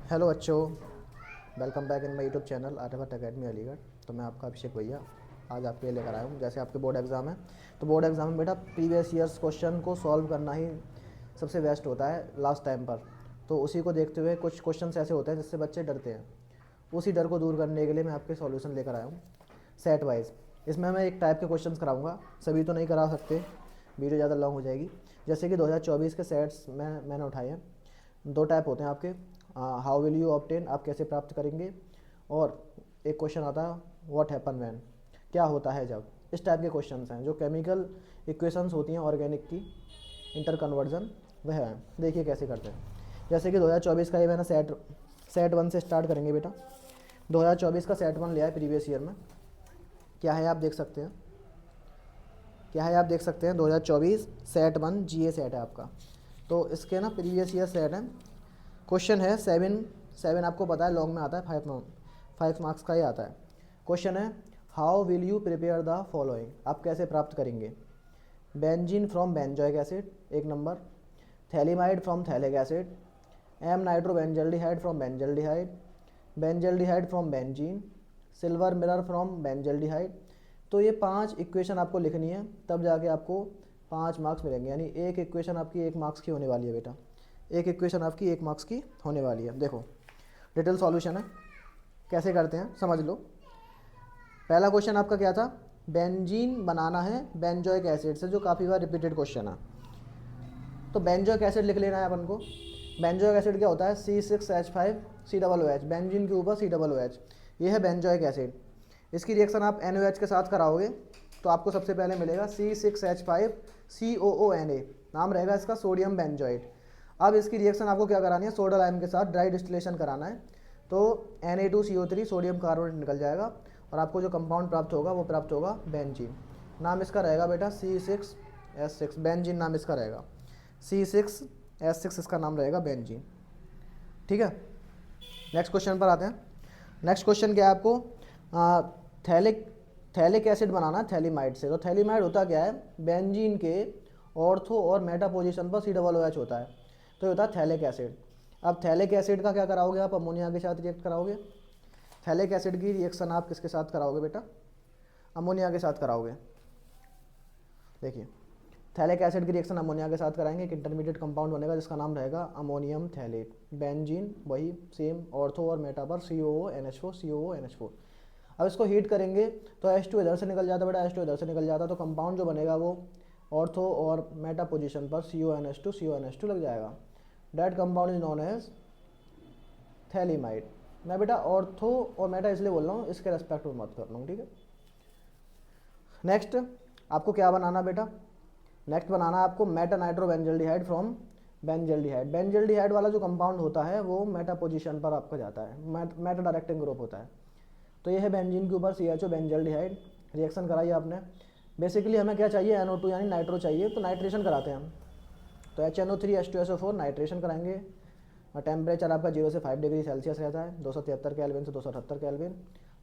Hello बच्चों, welcome back in my YouTube channel Aryabhatta academy Aligarh. तो मैं आपका अभिषेक भैया आज आपके लिए लेकर आया हूँ। जैसे आपके बोर्ड एग्ज़ाम है तो बोर्ड एग्ज़ाम में बेटा प्रीवियस ईयर्स क्वेश्चन को सॉल्व करना ही सबसे बेस्ट होता है लास्ट टाइम पर। तो उसी को देखते हुए कुछ क्वेश्चन ऐसे होते हैं जिससे बच्चे डरते हैं। उसी डर को दूर करने के लिए मैं आपके सॉल्यूशन लेकर आया हूँ सेट वाइज। इसमें मैं एक टाइप के क्वेश्चंस कराऊंगा, सभी तो नहीं करा सकते, वीडियो ज़्यादा लॉन्ग हो जाएगी। जैसे कि 2024 के सेट्स मैंने उठाए हैं। दो टाइप होते हैं आपके, हाउ विल यू ऑब्टेन, आप कैसे प्राप्त करेंगे, और एक क्वेश्चन आता है व्हाट हैपन व्हेन, क्या होता है जब। इस टाइप के क्वेश्चंस हैं जो केमिकल इक्वेशंस होती हैं ऑर्गेनिक की, इंटर कन्वर्जन वह है। देखिए कैसे करते हैं। जैसे कि 2024 का ये मैंने सेट वन से स्टार्ट करेंगे बेटा। 2024 का सेट वन लिया है प्रीवियस ईयर में। क्या है आप देख सकते हैं, क्या है आप देख सकते हैं 2024 सेट वन जीए सेट है आपका। तो इसके ना प्रीवियस ईयर सेट है। क्वेश्चन है सेवन सेवन, आपको पता है लॉन्ग में आता है 5 मार्क्स का ही आता है। क्वेश्चन है how will you prepare the following, आप कैसे प्राप्त करेंगे। बेंजीन फ्रॉम बेंजोइक एसिड एक number, phthalimide from phthalic acid, m nitrobenzaldehyde from benzaldehyde, benzaldehyde from benzene, silver mirror from benzaldehyde. तो ये 5 इक्वेशन आपको लिखनी है, तब जाके आपको 5 मार्क्स मिलेंगे। यानी एक इक्वेशन आपकी 1 मार्क्स की होने वाली है बेटा, एक इक्वेशन आपकी 1 मार्क्स की होने वाली है। देखो डिटेल सॉल्यूशन है, कैसे करते हैं समझ लो। पहला क्वेश्चन आपका क्या था, बेंजीन बनाना है बेंजोइक एसिड से, जो काफ़ी बार रिपीटेड क्वेश्चन है। तो बेंजोइक एसिड लिख लेना है अपन को। बेंजोइक एसिड क्या होता है, C6H5COOH, बेंजीन के ऊपर COOH, ये है बेंजोइक एसिड। इसकी रिएक्शन आप NaOH के साथ कराओगे तो आपको सबसे पहले मिलेगा C6H5COONA, नाम रहेगा इसका सोडियम बेंजोइड। अब इसकी रिएक्शन आपको क्या करानी है, सोडा लाइम के साथ ड्राई डिस्टिलेशन कराना है। तो Na2CO3 सोडियम कार्बोनेट निकल जाएगा और आपको जो कंपाउंड प्राप्त होगा वो प्राप्त होगा बेंजीन। नाम इसका रहेगा बेटा C6H6, बेंजीन नाम इसका रहेगा। C6H6 इसका नाम रहेगा बेंजीन। ठीक है, नेक्स्ट क्वेश्चन पर आते हैं। नेक्स्ट क्वेश्चन क्या है आपको, थैलिक एसिड बनाना है थैलीमाइड से। तो थैलीमाइड होता क्या है, बेंजीन के ऑर्थो और मेटा पोजीशन पर COOH होता है, तो होता है थैलिक एसिड। अब थैलिक एसिड का क्या कराओगे आप, अमोनिया के साथ रिएक्ट कराओगे। थैलिक एसिड की रिएक्शन आप किसके साथ कराओगे बेटा, अमोनिया के साथ कराओगे। देखिए थैलिक एसिड की रिएक्शन अमोनिया के साथ कराएंगे, एक इंटरमीडिएट कंपाउंड बनेगा जिसका नाम रहेगा अमोनियम थैलेट। बेंजीन वही सेम ऑर्थो और मेटा पर COONH4। अब इसको हीट करेंगे तो H2 इधर से निकल जाता है बेटा, H2 इधर से निकल जाता, तो कंपाउंड जो बनेगा वो ऑर्थो और मेटा पोजीशन पर CONH2 लग जाएगा। That compound is known as thalidomide. मैं बेटा ऑर्थो और मेटा इसलिए बोल रहा हूँ, इसके रेस्पेक्ट में मत कर रहा हूँ, ठीक है। नेक्स्ट आपको क्या बनाना बेटा, नेक्स्ट बनाना है आपको मेटा नाइट्रोबेंजल्डिहाइड फ्रॉम बेंजल्डिहाइड। बेंजल्डिहाइड वाला जो कंपाउंड होता है वो मेटा पोजीशन पर आपका जाता है, मेटा डायरेक्टिंग ग्रुप होता है। तो ये है बेंजीन के ऊपर CHO बेंजल्डिहाइड। रिएक्शन कराई आपने। बेसिकली हमें क्या चाहिए, NO2 यानी नाइट्रो चाहिए, तो नाइट्रेशन कराते हैं हम। तो HNO3H2SO4 नाइट्रेशन कराएंगे। और टेम्परेचर आपका 0 से 5 डिग्री सेल्सियस रहता है, 273 केल्विन से 278 केल्विन।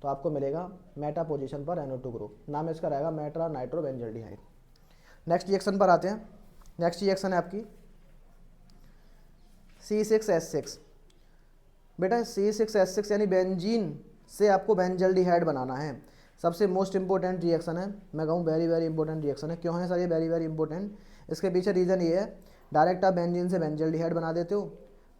तो आपको मिलेगा मेटा पोजीशन पर NO2 ग्रुप, नाम इसका रहेगा मेटा नाइट्रोबेंजल्डिहाइड। नेक्स्ट रिएक्शन पर आते हैं। नेक्स्ट रिएक्शन है आपकी C6H6। बेटा C6H6 यानी बेंजीन से आपको बेंजल्डिहाइड बनाना है। सबसे मोस्ट इंपॉर्टेंट रिएक्शन है, मैं कहूँ वेरी वेरी इंपॉर्टेंट रिएक्शन है। क्यों है सर ये वेरी वेरी इंपॉर्टेंट, इसके पीछे रीज़न ये है, डायरेक्ट आप बेंजीन से बेंजल्डिहाइड बना देते हो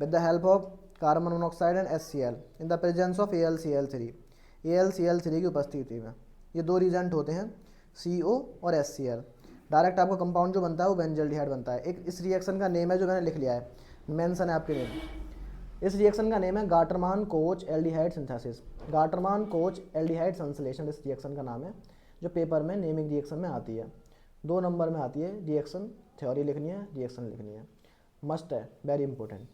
with the help of carbon monoxide and HCl in the presence of AlCl3 की उपस्थिति में। ये दो रिजेंट होते हैं, CO और HCl। डायरेक्ट आपका कंपाउंड जो बनता है वो बेंजल्डिहाइड बनता है। एक इस रिएक्शन का नेम है जो मैंने लिख लिया है, मेंशन है आपके नेम। इस रिएक्शन का नेम है Gattermann coach aldehyde synthesis. Gattermann coach aldehyde संश्लेषण इस रिएक्शन का नाम है, जो पेपर में नेमिंग रिएक्शन में आती है। 2 नंबर में आती है रिएक्शन, थ्योरी लिखनी है, रिएक्शन लिखनी है, मस्ट है, वेरी इंपॉर्टेंट।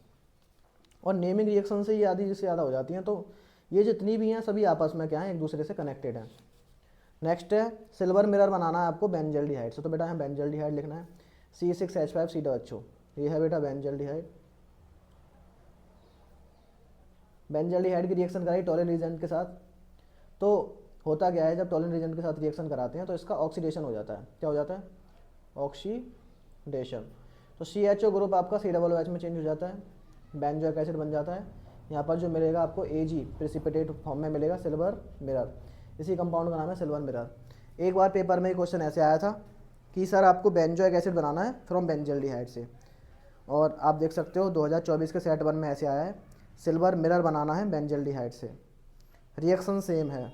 और नेमिंग रिएक्शन से ये आधी जिससे ज़्यादा हो जाती हैं, तो ये जितनी भी हैं सभी आपस में क्या है, एक दूसरे से कनेक्टेड हैं। नेक्स्ट है सिल्वर मिरर बनाना है आपको बेंजल्डिहाइड से। तो बेटा हमें बेंजल्डिहाइड लिखना है, C6H5COOH, ये है बेटा बेंजल्डिहाइड। बेंजल्डिहाइड की रिएक्शन कराई टॉलिन रिजेंट के साथ। तो होता क्या है, जब टॉलिन रिजेंट के साथ रिएक्शन कराते हैं तो इसका ऑक्सीडेशन हो जाता है। क्या हो जाता है, ऑक्सीडेशन। तो CHO ग्रुप आपका COOH में चेंज हो जाता है, बेंजोइक एसिड बन जाता है। यहाँ पर जो मिलेगा आपको Ag प्रेसिपिटेट फॉर्म में मिलेगा सिल्वर मिरर, इसी कंपाउंड का नाम है सिल्वर मिरर। एक बार पेपर में क्वेश्चन ऐसे आया था कि सर आपको बेंजोइक एसिड बनाना है फ्रॉम बेंजल्डिहाइड से, और आप देख सकते हो 2024 के सेट 1 में ऐसे आया है सिल्वर मिरर बनाना है बेंजल्डिहाइड से। रिएक्शन सेम है।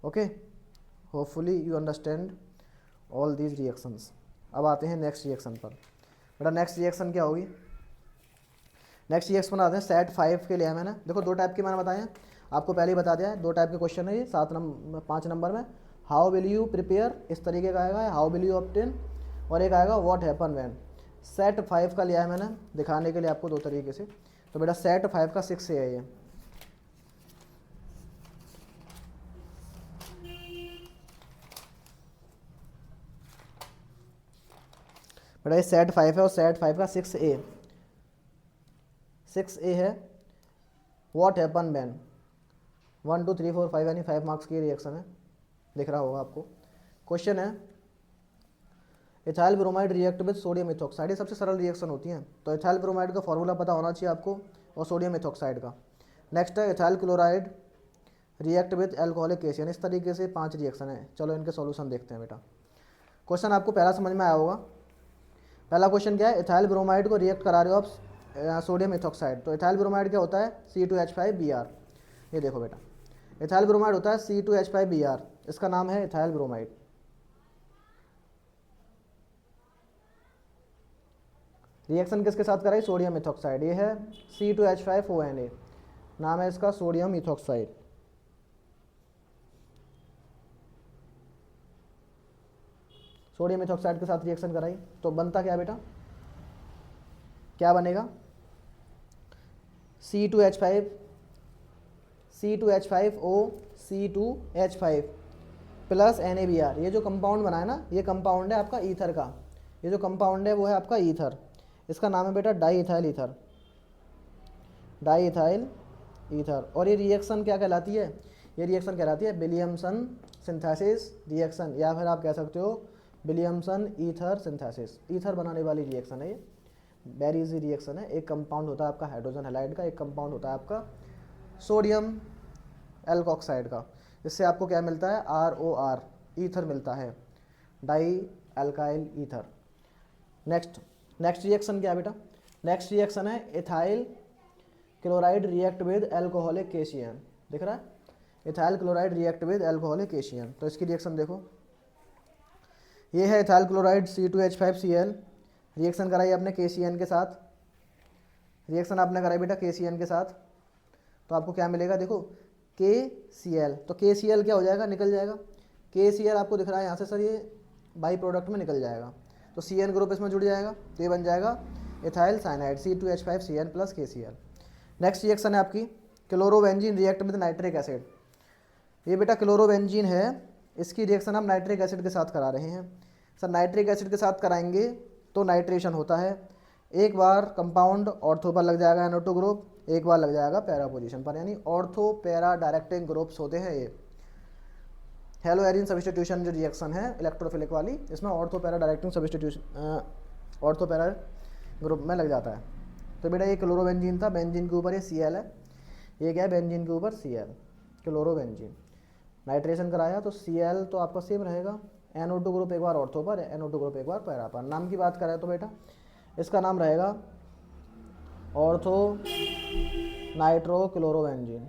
Okay, hopefully you understand all these reactions. अब आते हैं नेक्स्ट रिएक्शन पर। बेटा नेक्स्ट रिएक्शन क्या होगी? नेक्स्ट रिएक्शन बनाते हैं सेट 5 के लिए। मैंने देखो 2 टाइप के मैंने बताए हैं, आपको पहले ही बता दिया है। 2 टाइप के क्वेश्चन है ये 5 नंबर में। हाउ विल यू प्रिपेयर, इस तरीके का आएगा, हाउ विल यू ऑब्टेन, और एक आएगा व्हाट हैपन व्हेन। सेट 5 का लिया है मैंने दिखाने के लिए आपको 2 तरीके से। तो बेटा सेट 5 का 6 है ये। बेटा ये सेट 5 है और सेट 5 का 6A है व्हाट हैपन व्हेन। 1 2 3 4 5 यानी 5 मार्क्स की रिएक्शन है, दिख रहा होगा आपको। क्वेश्चन है ethyl bromide react with sodium ethoxide, ये सबसे सरल रिएक्शन होती है। तो इथाइल ब्रोमाइड का फॉर्मूला पता होना चाहिए आपको, और सोडियम इथॉक्साइड का। नेक्स्ट है ethyl chloride react with alcoholic acid. इस तरीके से 5 रिएक्शन है। चलो इनके सॉल्यूशन देखते हैं बेटा। क्वेश्चन आपको पहला समझ में आया होगा। पहला क्वेश्चन क्या है, इथाइल ब्रोमाइड को रिएक्ट करा रहे हो आप सोडियम इथॉक्साइड। तो इथाइल ब्रोमाइड क्या होता है, C2H5Br। ये देखो बेटा, इथाइल ब्रोमाइड होता है C2H5Br, इसका नाम है इथाइल ब्रोमाइड। रिएक्शन किसके साथ कराई, सोडियम इथॉक्साइड। ये है C2H5ONa, नाम है इसका सोडियम इथॉक्साइड। सोडियम इथॉक्साइड के साथ रिएक्शन कराई तो बनता क्या बेटा, क्या बनेगा, C2H5O C2H5 प्लस NaBr। ये जो कंपाउंड बना है ना, ये कंपाउंड है आपका ईथर का। ये जो कंपाउंड है वो है आपका ईथर, इसका नाम है बेटा di ethyl ether, di ethyl ether. और ये रिएक्शन क्या कहलाती है, ये रिएक्शन कहलाती है विलियमसन सिंथेसिस रिएक्शन, या फिर आप कह सकते हो विलियमसन ईथर सिंथेसिस। ईथर बनाने वाली रिएक्शन है ये, वेरी इजी रिएक्शन है। एक कंपाउंड होता है आपका हाइड्रोजन हैलाइड का, एक कंपाउंड होता है आपका सोडियम एल्कोक्साइड का। इससे आपको क्या मिलता है, ROR ईथर मिलता है, di alkyl ether. Next reaction क्या है बेटा, नेक्स्ट रिएक्शन है ethyl chloride react with alcoholic KCN. दिख रहा है, ethyl chloride react with alcoholic KCN. तो इसकी रिएक्शन देखो, ये है इथाइल क्लोराइड C2H5Cl, रिएक्शन कराई आपने KCN के साथ, रिएक्शन आपने कराई बेटा KCN के साथ। तो आपको क्या मिलेगा, देखो KCl, तो KCl क्या हो जाएगा, निकल जाएगा। KCl आपको दिख रहा है यहाँ से सर, ये बाई प्रोडक्ट में निकल जाएगा, तो CN ग्रुप इसमें जुड़ जाएगा, तो ये बन जाएगा ethyl cyanide C2H5Cn plus KCl। Next reaction है आपकी chlorobenzene react with nitric acid. ये बेटा क्लोरोबेंजीन है, इसकी रिएक्शन हम नाइट्रिक एसिड के साथ करा रहे हैं। सर नाइट्रिक एसिड के साथ कराएंगे तो नाइट्रेशन होता है। एक बार कंपाउंड ऑर्थो पर लग जाएगा NO2 ग्रुप, एक बार लग जाएगा पैरा पोजीशन पर, यानी ऑर्थो पैरा डायरेक्टिंग ग्रुप्स होते हैं ये। हेलो एरिन सब्स्टिट्यूशन जो रिएक्शन है इलेक्ट्रोफिलिक वाली, इसमें ortho para directing substitution ortho para group में लग जाता है। तो बेटा ये क्लोरोबेंजीन था, बेंजीन के ऊपर ये Cl है, ये क्या है बेंजीन के ऊपर Cl, क्लोरोबेंजीन। नाइट्रेशन कराया तो Cl तो आपका सेम रहेगा, NO2 ग्रुप एक बार ऑर्थो पर, NO2 ग्रुप एक बार पैरा पर। नाम की बात करें तो बेटा इसका नाम रहेगा ortho nitro chlorobenzene,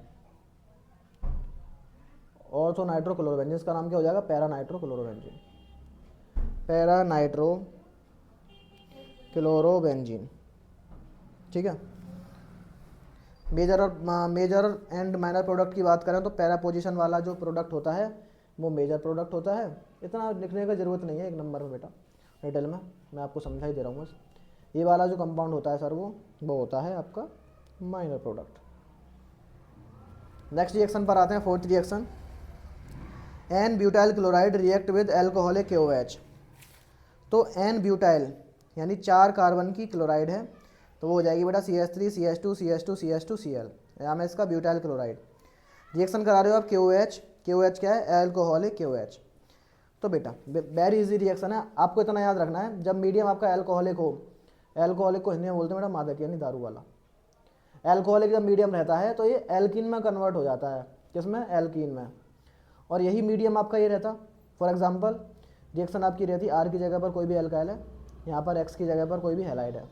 ortho nitro chlorobenzene. इसका नाम क्या हो जाएगा, para nitro chlorobenzene, para nitro chlorobenzene. ठीक है। मेजर एंड माइनर प्रोडक्ट की बात करें तो पैरा पोजीशन वाला जो प्रोडक्ट होता है वो मेजर प्रोडक्ट होता है। इतना लिखने का ज़रूरत नहीं है एक नंबर में बेटा, डिटेल में मैं आपको समझा ही दे रहा हूँ बस। ये वाला जो कंपाउंड होता है सर वो होता है आपका माइनर प्रोडक्ट। नेक्स्ट रिएक्शन पर आते हैं, fourth reaction, n butyl chloride react with alcoholic KOH। तो एन ब्यूटाइल यानी 4 कार्बन की क्लोराइड है, तो वो हो जाएगी बेटा CH3 CH2 CH2 CH2 Cl, यहाँ में इसका ब्यूटाइल क्लोराइड। रिएक्शन करा रहे हो आप KOH, KOH क्या है, एल्कोहलिक KOH। तो बेटा वेरी इजी रिएक्शन है, आपको इतना याद रखना है, जब मीडियम आपका एल्कोहलिक हो, एल्कोहलिक को हिंदी में बोलते हैं बेटा मादक यानी दारू वाला, एल्कोहलिक जब मीडियम रहता है तो ये एल्कीन में कन्वर्ट हो जाता है, किसमें, एल्कीन में। और यही मीडियम आपका ये रहता, फॉर एग्जांपल रिएक्शन आपकी रहती आर की जगह पर कोई भी एल्काइल है, यहाँ पर एक्स की जगह पर कोई भी हैलाइड है।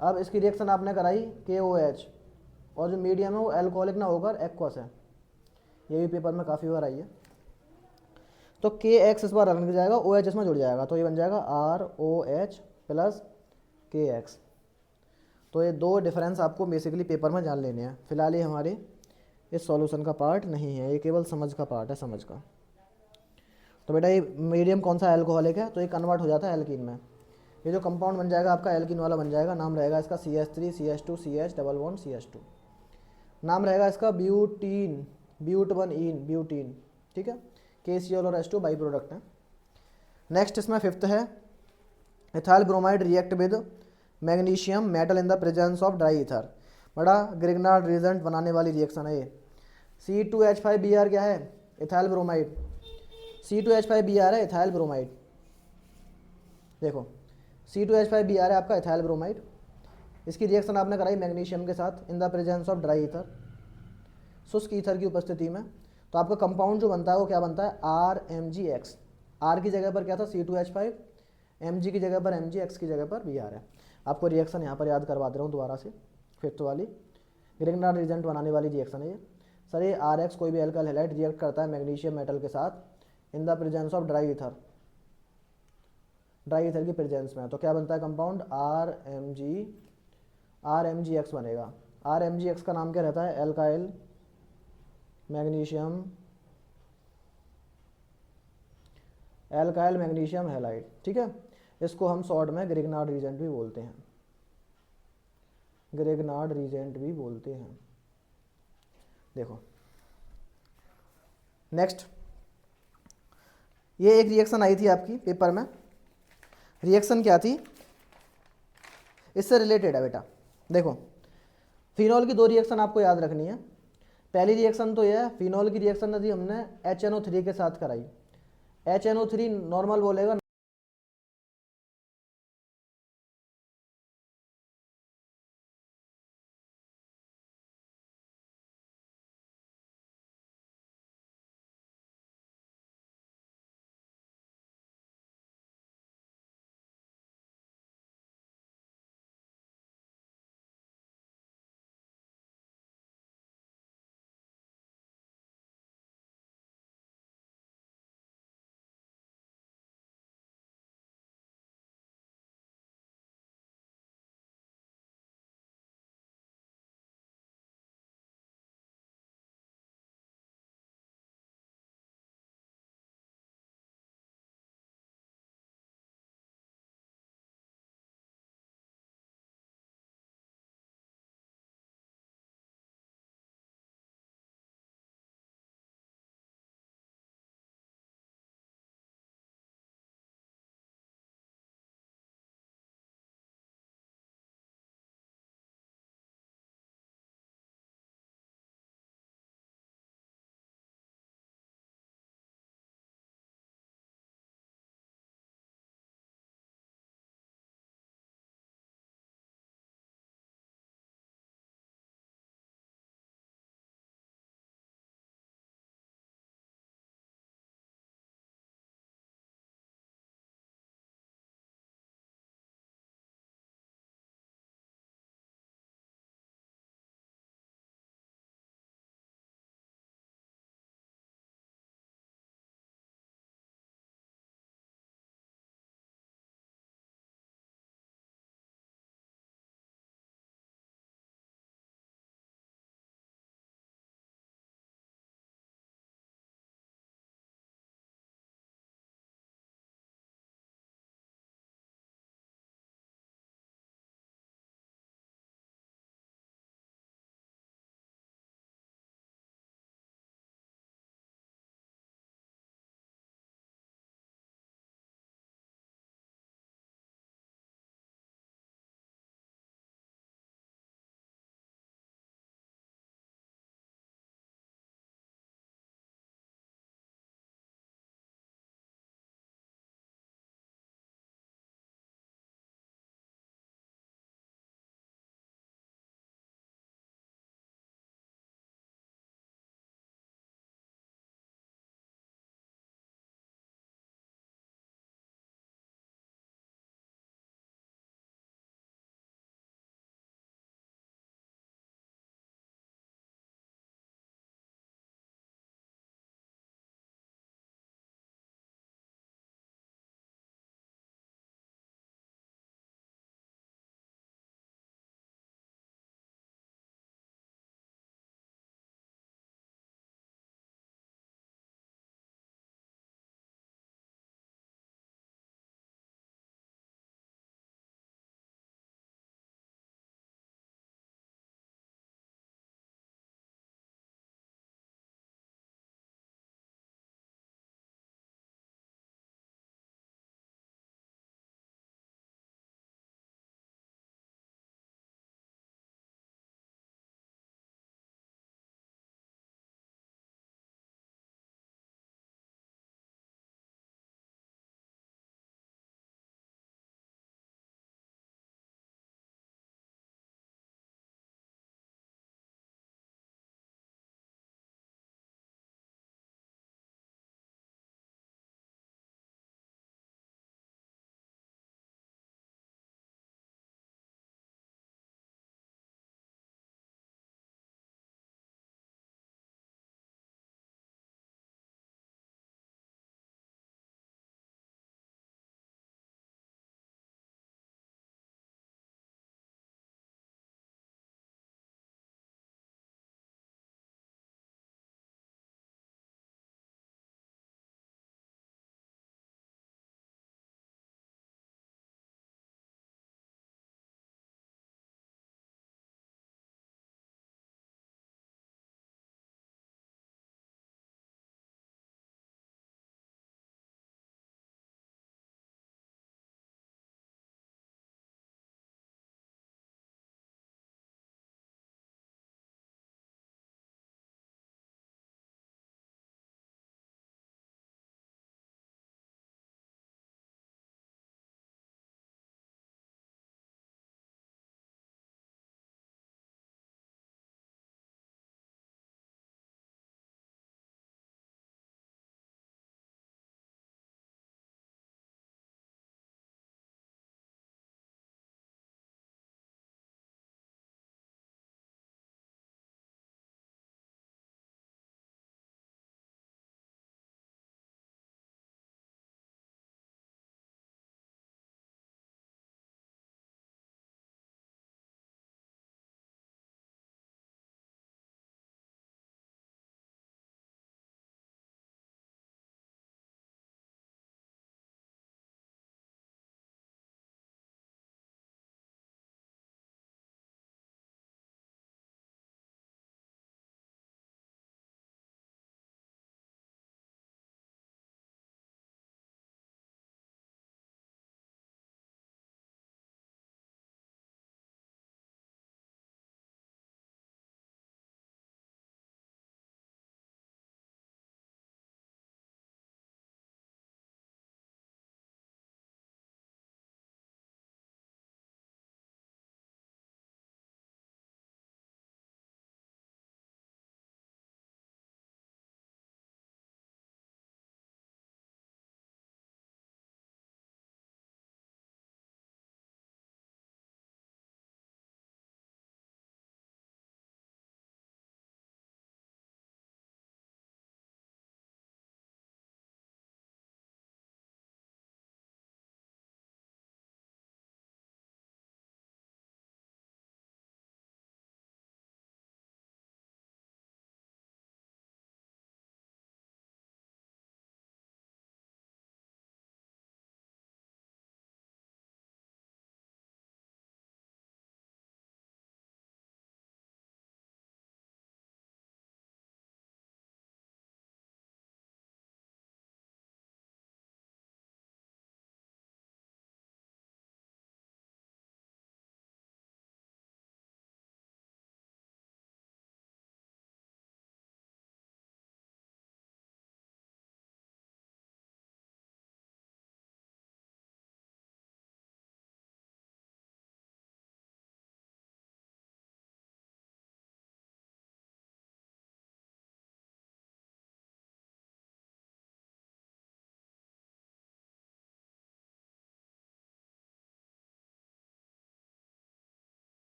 अब इसकी रिएक्शन आपने कराई KOH, और जो मीडियम है वो एल्कोहलिक ना होकर एक्वस है, ये भी पेपर में काफ़ी बार आई है। तो KX इस बार अलग जाएगा, OH इसमें जुड़ जाएगा, तो ये बन जाएगा ROH प्लस KX। तो ये दो डिफरेंस आपको बेसिकली पेपर में जान लेने हैं। फिलहाल ये हमारे इस सॉल्यूशन का पार्ट नहीं है, ये केवल समझ का पार्ट है, समझ का। तो बेटा ये मीडियम कौन सा एल्कोहलिक है, तो ये कन्वर्ट हो जाता है एल्कीन में। ये जो कंपाउंड बन जाएगा आपका एल्कीन वाला बन जाएगा, नाम रहेगा इसका CH3CH2CH डबल बॉन्ड CH2, नाम रहेगा इसका ब्यूटीन, ब्यूटीन, ठीक है। KCl और H2 बाई प्रोडक्ट है। नेक्स्ट इसमें फिफ्थ है, ethyl bromide react with magnesium metal in the presence of dry ether. बड़ा ग्रिग्नार्ड रिएजेंट बनाने वाली रिएक्शन है ये। C2H5Br क्या है, इथाइल ब्रोमाइड, C2H5Br है इथाइल ब्रोमाइड। देखो C2H5Br है आपका इथाइल ब्रोमाइड, इसकी रिएक्शन आपने कराई मैग्नीशियम के साथ in the presence of dry ether, शुष्क ईथर की उपस्थिति में। तो आपका कंपाउंड जो बनता है वो क्या बनता है, RMgX। R की जगह पर क्या था C2H5, Mg की जगह पर Mg, X की जगह पर Br है। आपको रिएक्शन यहाँ पर याद करवा दे रहा हूँ दोबारा से, फिफ्थ वाली ग्रिग्नार्ड रिएजेंट बनाने वाली रिएक्शन है ये। सर ये RX कोई भी एल्काइल हैलाइड रिएक्ट करता है मैग्नीशियम मेटल के साथ in the presence of dry ether, dry ether की प्रेजेंस में, तो क्या बनता है कंपाउंड RMgX बनेगा। RMgX का नाम क्या रहता है, एल्काइल मैग्नीशियम हैलाइड, ठीक है। इसको हम शॉर्ट में ग्रिग्नार्ड रिएजेंट भी बोलते हैं, ग्रिग्नार्ड रिएजेंट भी बोलते हैं। देखो नेक्स्ट, ये एक रिएक्शन आई थी आपकी पेपर में, रिएक्शन क्या थी, इससे रिलेटेड है बेटा। देखो फिनॉल की दो रिएक्शन आपको याद रखनी है। पहली रिएक्शन तो यह है, फिनॉल की रिएक्शन थी हमने HNO3 के साथ कराई। HNO3 नॉर्मल बोलेगा